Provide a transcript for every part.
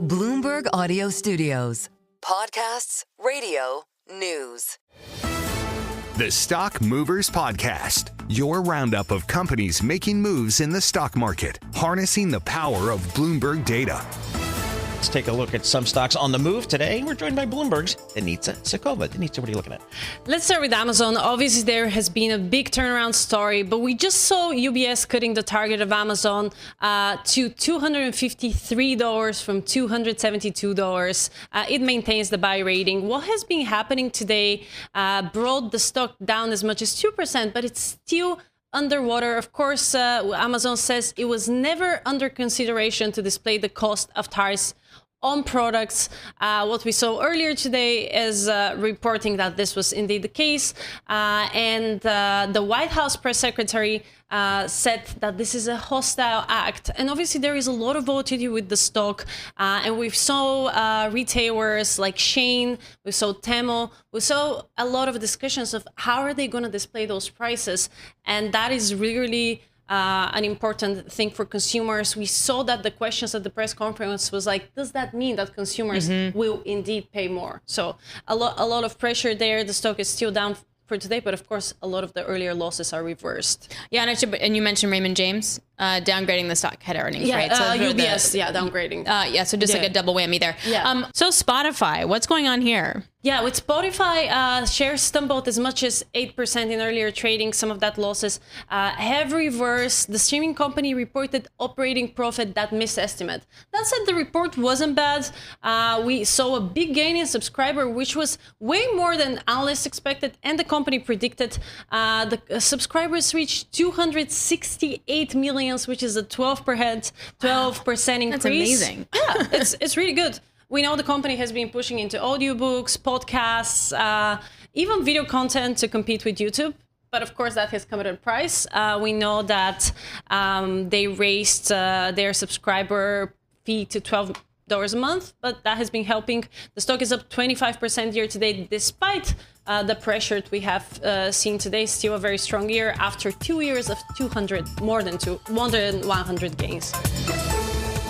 Bloomberg Audio Studios. Podcasts, radio, news. The Stock Movers Podcast, your roundup of companies making moves in the stock market, harnessing the power of Bloomberg data. Let's take a look at some stocks on the move today. We're joined by Bloomberg's Denitsa Sakova. Denitsa, what are you looking at? Let's start with Amazon. Obviously, there has been a big turnaround story, but we just saw UBS cutting the target of Amazon to $253 from $272. It maintains the buy rating. What has been happening today brought the stock down as much as 2%, but it's still underwater. Of course, Amazon says it was never under consideration to display the cost of tariffs on products. What we saw earlier today is reporting that this was indeed the case. And the White House press secretary said that this is a hostile act. And obviously there is a lot of volatility with the stock. And we saw retailers like Shein, we saw Temu, we saw a lot of discussions of how are they going to display those prices. And that is really an important thing for consumers. We saw that the questions at the press conference was like, does that mean that consumers will indeed pay more? So a lot of pressure there. The stock is still down for today, but of course, a lot of the earlier losses are reversed. Yeah, and you mentioned Raymond James downgrading the stock head earnings, right? So UBS, downgrading. So just like a double whammy there. Yeah. So Spotify, what's going on here? Yeah, with Spotify, shares stumbled as much as 8% in earlier trading. Some of that losses have reversed. The streaming company reported operating profit that missed estimate. That said, the report wasn't bad. We saw a big gain in subscriber, which was way more than analysts expected and the company predicted. The subscribers reached 268 million, which is a 12% increase. That's amazing. Yeah, it's really good. We know the company has been pushing into audiobooks, podcasts, even video content to compete with YouTube. But of course, that has come at a price. We know that they raised their subscriber fee to $12 a month, but that has been helping. The stock is up 25% year to date, despite the pressure we have seen today. Still a very strong year after 2 years of more than 100 gains.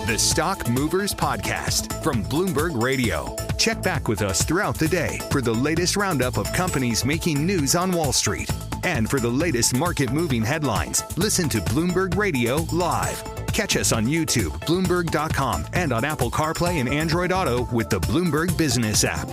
The Stock Movers Podcast from Bloomberg Radio. Check back with us throughout the day for the latest roundup of companies making news on Wall Street. And for the latest market-moving headlines, listen to Bloomberg Radio live. Catch us on YouTube, Bloomberg.com, and on Apple CarPlay and Android Auto with the Bloomberg Business app.